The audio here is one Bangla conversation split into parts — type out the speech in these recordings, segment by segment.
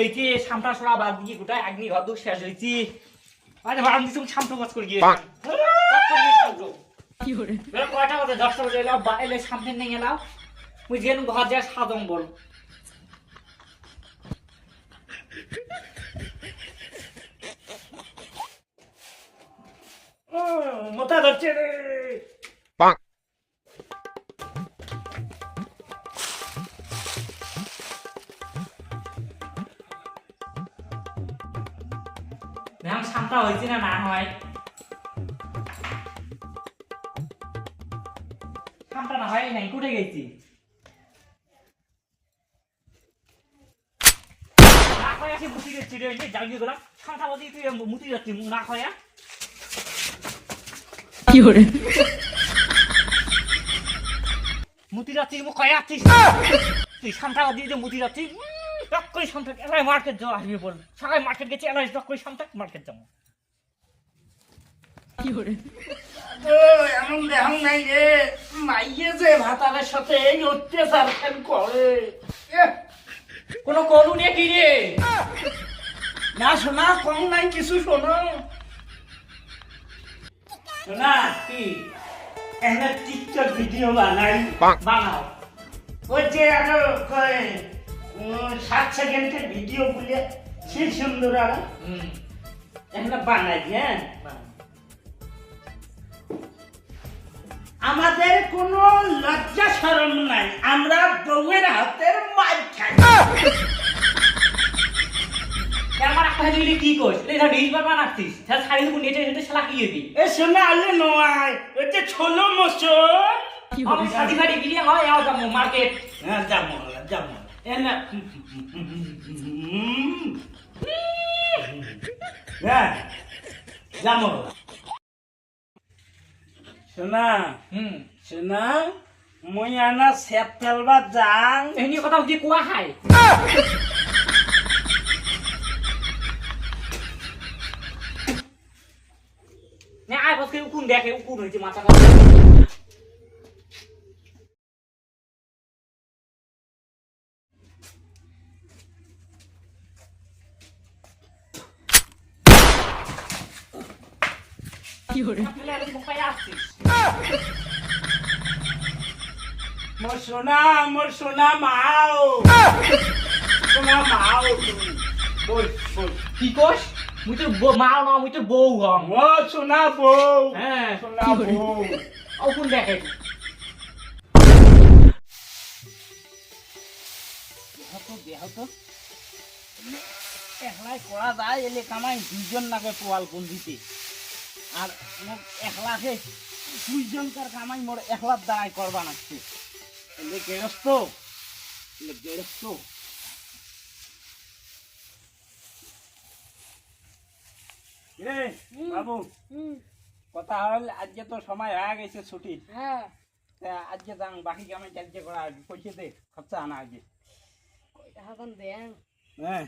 গেছি সামটা সরা বাদ দিয়ে গোটা একনি ঘর দুঃখ শেষ হয়েছি আরে বারাম দিছি সামটা কাজ করে গিয়ে কি করে কয়টা বাজে 10টা বাজে এলাও বাইরে সামনে নিয়ে গেলাম মুই যেন ঘর যা সাদম বল মাথা ধরছে রে ম্যাম সামটা হয়েছে না হয় সামটা না হয় নাই কুটে গেছি না হয় আসে মুতি গেছি রে জাগিয়ে গেলাম সামটা বদি তুই মুতি যাচ্ছি না হয় কি করে মুতি যাচ্ছি মু কয় আছিস তুই সামটা দিয়ে যে মুতি যাচ্ছি টক করে সামটা এলাই মার্কেট যাওয়া আসবি বল সকালে মার্কেট গেছি এলাই টক করে সামটা মার্কেট যাবো কি করে এমন দেখাম নাই রে মাইয়ে যে ভাতারের সাথে এই অত্যাচার কেন করে কোনো কলু নিয়ে কি রে না শোনা কম নাই কিছু শোনো শোনা কি একটা টিকটক ভিডিও বানাই বানাও ওই যে আরো 7 সেকেন্ডের ভিডিও গুলো সে সুন্দর আর একটা বানাই হ্যাঁ আমাদের কোনো লজ্জা শরম নাই আমরা বউয়ের হাতের মার খাই আমার একটা দিলি কি কইস এটা ডিসবার বানাচ্ছিস তাহলে শাড়ি দুপুর নেটে নেটে শালা কি হবি এ শোনা আলে নয় ওইটা ছোলো মোচর আমি শাড়ি ফাড়ি গিয়ে হয় আও যাবো মার্কেট হ্যাঁ যাবো এনা হ্যাঁ যাবো শোনা শোনা মই আনা সেপ ফেলবা যাং এনি কথা কি কোয়া খাই নে আই বসকে উকুন দেখে উকুন হইছে মাথা কি করে মোর সোনা মাও সোনা মাও বল কি কস মুই তো মাও না মুই তো বউ হম ও সোনা বউ হ্যাঁ সোনা বউ উকুন দেখে দেহতো একলাই করা যায় এলে কামাই 2 জন লাগে পোয়াল কোন দিতে আর মোক একলাকে 2 জনকার কামাই মোর একলার দায় করবা নাচ্ছে এলে গেরস্ত রে বাবু কথা হল আজকে তো সময় হয়ে গেছে ছুটি হ্যাঁ আজকে যাং বাকি কামাই কালকে করা পয়সা দে খরচা আনা আগে এখন দেন হ্যাঁ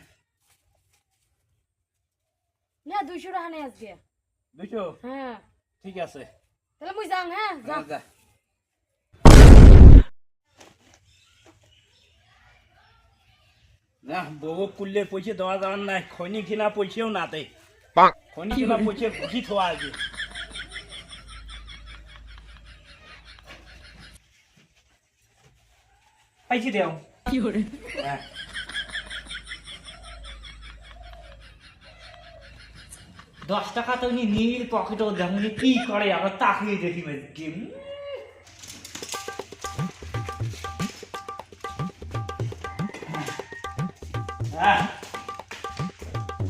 না 200 টাকা নেই আজকে 200 হ্যাঁ ঠিক আছে তাহলে মুই যাং হ্যাঁ যা যা না বউ কুললে পয়সা দেওয়া যাওয়ার নাই খনি কিনা পয়সাও না দে খনি কিনা পয়সা ঘুষি থোয়া আছে পাইছি দেও কি করে হ্যাঁ 10 টাকা তো উনি নীল পকেটও দেখুনি কি করে আবার তাকিয়ে দেখি গেম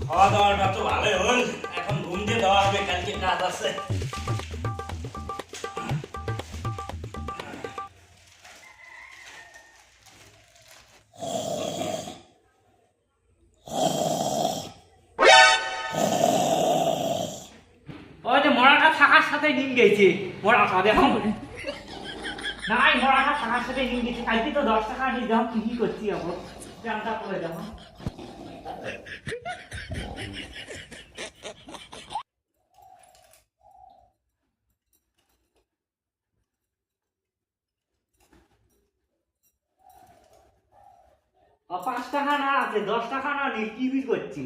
খাওয়া দাওয়াটা তো ভালোই হল এখন ঘুম দিয়ে দেওয়া হবে কালকে কাজ আছে ওই যে মরাটা থাকার সাথে নিম গেছে মরাটা দেখো নাই মরাটা থাকার সাথে নিম গেছে কালকে তো 10 টাকা নিয়ে দাও কি করছি আবার জানটা করে দেখো 5 টাকা না আছে 10 টাকা না নি কি বি করছি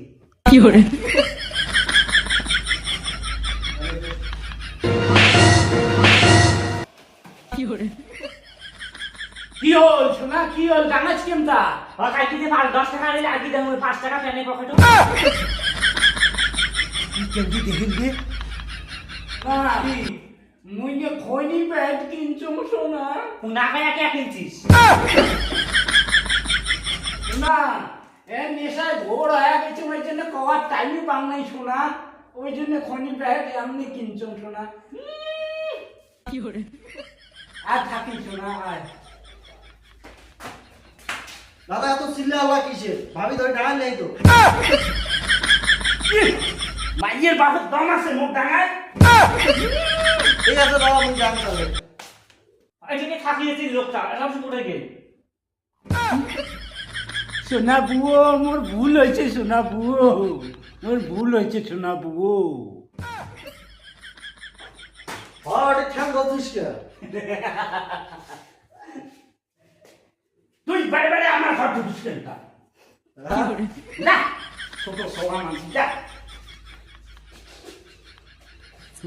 কি হল শোনা কি হল জানাস কেমতা ও কাইতে 10 টাকা নিলে আগে দেব 5 টাকা প্যানে পকেটে কি কেমনি দেখেন দে মুই নে খনি প্যাড কিনছম শোনা না খায়া কে কিনছিস শোনা এ নেশায় ঘোর হয়ে গেছে ওই জন্য কবার টাইমই পাং নাই শোনা ওই জন্য খনি প্যাড এমনি কিনছম শোনা আর থাকি শোনা আর দাদা এত চিল্লা আল্লাহ কিসের ভাবি ধরে ডাল নেই তো মাইয়ের বাপের দম আছে মুখ ডাঙায় ঠিক আছে দাদা আমি যাবো তাহলে এখানে থাকিয়েছি লোকটা এসব করে গেল সোনা বুয়ো মোর ভুল হয়েছে সোনা বুয়ো মোর ভুল হয়েছে সোনা বুয়ো হরে ঠ্যাং গতুস কে তুই বারে বারে আমার ঘর ঢুকিস কেন তা? যা ছোট সওয়া মানুষ যা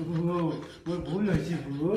বুয়ো মোর ভুল হয়েছে বুয়ো